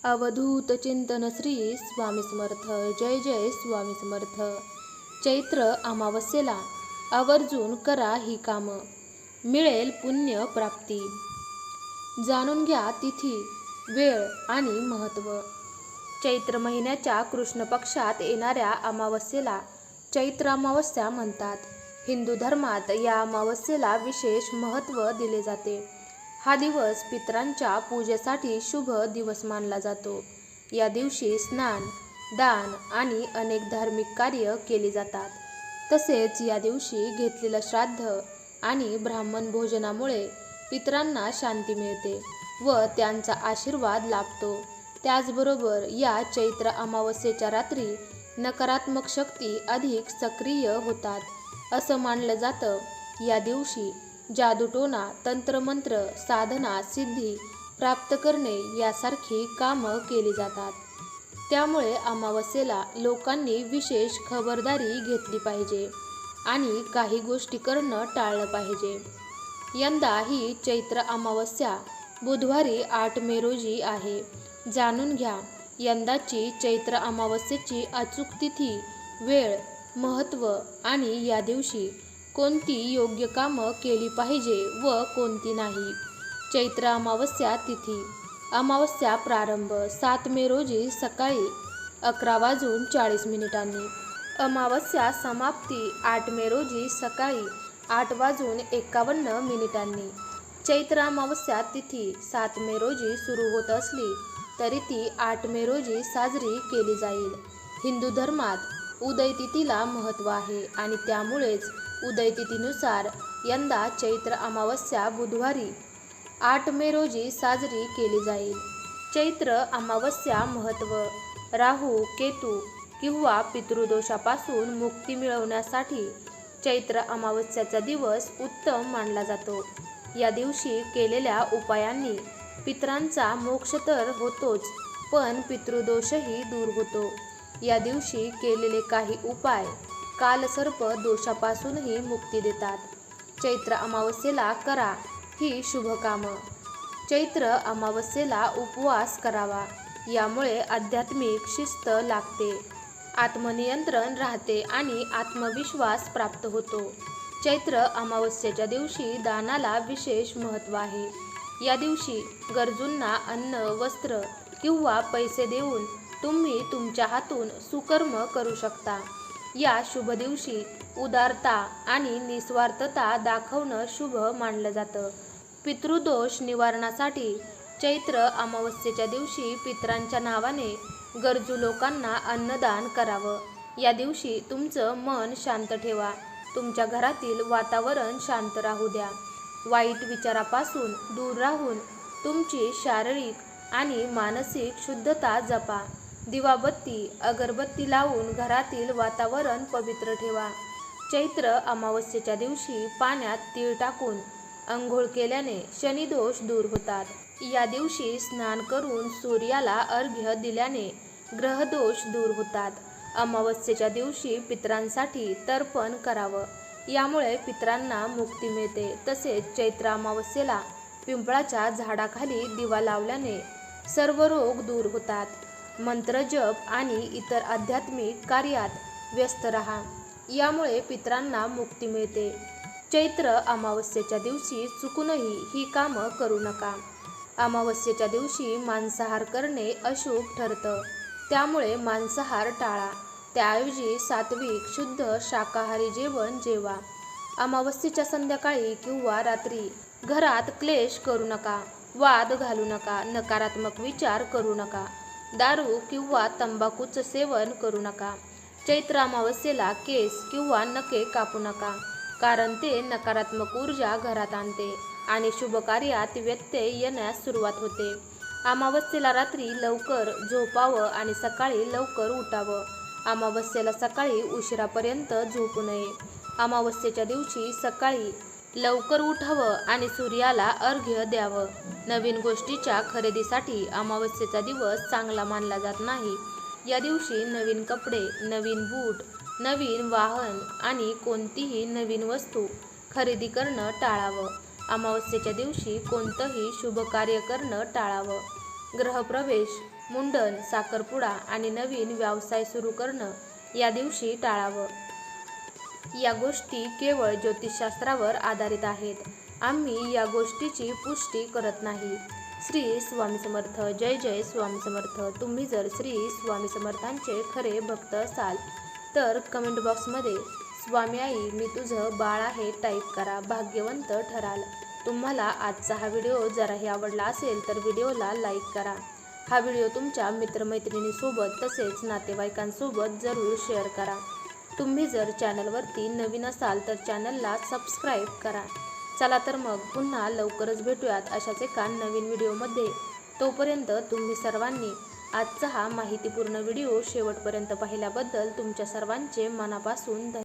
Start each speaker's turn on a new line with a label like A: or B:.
A: अवधूत चिंतन श्री स्वामी समर्थ. जय जय स्वामी समर्थ. चैत्र अमावस्येला आवर्जून करा ही कामं, मिळेल पुण्य प्राप्ती. जाणून घ्या तिथी, वेळ आणि महत्त्व. चैत्र महिन्याच्या कृष्ण पक्षात येणाऱ्या अमावस्येला चैत्र अमावस्या म्हणतात. हिंदू धर्मात या अमावस्येला विशेष महत्त्व दिले जाते. हा दिवस पितरांच्या पूजेसाठी शुभ दिवस मानला जातो. या दिवशी स्नान, दान आणि अनेक धार्मिक कार्य केली जातात. तसेच या दिवशी घेतलेलं श्राद्ध आणि ब्राह्मण भोजनामुळे पितरांना शांती मिळते व त्यांचा आशीर्वाद लाभतो. त्याचबरोबर या चैत्र अमावस्येच्या रात्री नकारात्मक शक्ती अधिक सक्रिय होतात असं मानलं जातं. या दिवशी जादूटोणा, तंत्रमंत्र, साधना, सिद्धी प्राप्त करणे यासारखी कामं केली जातात. त्यामुळे अमावस्येला लोकांनी विशेष खबरदारी घेतली पाहिजे आणि काही गोष्टी करणं टाळलं पाहिजे. यंदा ही चैत्र अमावस्या बुधवारी 8 मे रोजी आहे. जाणून घ्या यंदाची चैत्र अमावस्येची अचूक तिथी, वेळ, महत्त्व आणि या दिवशी कोणती योग्य कामं केली पाहिजे व कोणती नाही. चैत्र अमावस्या तिथी. अमावस्या प्रारंभ 7 मे रोजी सकाळी 11:40 अमावस्या समाप्ती 8 मे रोजी सकाळी 8:51 चैत्र अमावस्या तिथी 7 मे रोजी सुरू होत असली तरी ती 8 मे रोजी साजरी केली जाईल. हिंदू धर्मात उदय तिथीला महत्त्व आहे आणि त्यामुळेच उदय तिथीनुसार यंदा चैत्र अमावस्या बुधवारी 8 मे रोजी साजरी केली जाईल. चैत्र अमावस्या महत्त्व. राहू, केतू किंवा पितृदोषापासून मुक्ती मिळवण्यासाठी चैत्र अमावस्याचा दिवस उत्तम मानला जातो. या दिवशी केलेल्या उपायांनी पितरांचा मोक्ष तर होतोच, पण पितृदोषही दूर होतो. या दिवशी केलेले काही उपाय कालसर्प दोषापासूनही मुक्ती देतात. चैत्र अमावस्येला करा ही शुभ कामं. चैत्र अमावस्येला उपवास करावा. यामुळे आध्यात्मिक शिस्त लागते, आत्मनियंत्रण राहते आणि आत्मविश्वास प्राप्त होतो. चैत्र अमावस्येच्या दिवशी दानाला विशेष महत्त्व आहे. या दिवशी गरजूंना अन्न, वस्त्र किंवा पैसे देऊन तुम्ही तुमच्या हातून सुकर्म करू शकता. या शुभ दिवशी उदारता आणि निस्वार्थता दाखवणं शुभ मानलं जातं. पितृदोष निवारणासाठी चैत्र अमावस्येच्या दिवशी पितरांच्या नावाने गरजू लोकांना अन्नदान करावं. या दिवशी तुमचं मन शांत ठेवा. तुमच्या घरातील वातावरण शांत राहू द्या. वाईट विचारापासून दूर राहून तुमची शारीरिक आणि मानसिक शुद्धता जपा. दिवाबत्ती, अगरबत्ती लावून घरातील वातावरण पवित्र ठेवा. चैत्र अमावस्येच्या दिवशी पाण्यात तीळ टाकून अंघोळ केल्याने शनिदोष दूर होतात. या दिवशी स्नान करून सूर्याला अर्घ्य दिल्याने ग्रहदोष दूर होतात. अमावस्येच्या दिवशी पितरांसाठी तर्पण करावं. यामुळे पितरांना मुक्ती मिळते. तसेच चैत्र अमावस्येला पिंपळाच्या झाडाखाली दिवा लावल्याने सर्व रोग दूर होतात. मंत्रजप आणि इतर आध्यात्मिक कार्यात व्यस्त राहा. यामुळे पितरांना मुक्ती मिळते. चैत्र अमावस्येच्या दिवशी चुकूनही ही कामं करू नका. अमावस्येच्या दिवशी मांसाहार करणे अशुभ ठरतं. त्यामुळे मांसाहार टाळा. त्याऐवजी सात्विक, शुद्ध शाकाहारी जेवण जेवा. अमावस्येच्या संध्याकाळी किंवा रात्री घरात क्लेश करू नका. वाद घालू नका. नकारात्मक विचार करू नका. दारू किंवा तंबाखूचं सेवन करू नका. चैत्र अमावस्येला केस किंवा नखे कापू नका, कारण ते नकारात्मक ऊर्जा घरात आणते आणि शुभ कार्यात व्यत्यय येण्यास सुरुवात होते. अमावस्येला रात्री लवकर झोपावं आणि सकाळी लवकर उठावं. अमावस्येला सकाळी उशिरापर्यंत झोपू नये. अमावस्येच्या दिवशी सकाळी लवकर उठावं आणि सूर्याला अर्घ्य द्यावं. नवीन गोष्टीच्या खरेदीसाठी अमावस्येचा दिवस चांगला मानला जात नाही. या दिवशी नवीन कपडे, नवीन बूट, नवीन वाहन आणि कोणतीही नवीन वस्तू खरेदी करणं टाळावं. अमावस्येच्या दिवशी कोणतंही शुभ कार्य करणं टाळावं. ग्रहप्रवेश, मुंडन, साखरपुडा आणि नवीन व्यवसाय सुरू करणं या दिवशी टाळावं. या गोष्टी केवळ ज्योतिषशास्त्रावर आधारित आहेत. आम्ही या गोष्टीची पुष्टी करत नाही. श्री स्वामी समर्थ. जय जय स्वामी समर्थ. तुम्ही जर श्री स्वामी समर्थांचे खरे भक्त असाल तर कमेंट बॉक्समध्ये स्वामी आई मी तुझं बाळ आहे टाईप करा. भाग्यवंत ठराल. तुम्हाला आजचा हा व्हिडिओ जराही आवडला असेल तर व्हिडिओला लाईक करा. हा व्हिडिओ तुमच्या मित्रमैत्रिणींसोबत तसेच नातेवाईकांसोबत जरूर शेअर करा. तुम्ही जर चॅनलवरती नवीन असाल तर चॅनलला सबस्क्राईब करा. चला तर मग पुन्हा लवकरच भेटूयात अशाच एका नवीन व्हिडिओमध्ये. तोपर्यंत तुम्ही सर्वांनी आजचा हा माहितीपूर्ण व्हिडिओ शेवटपर्यंत पाहिल्याबद्दल तुमच्या सर्वांचे मनापासून धन्यवाद.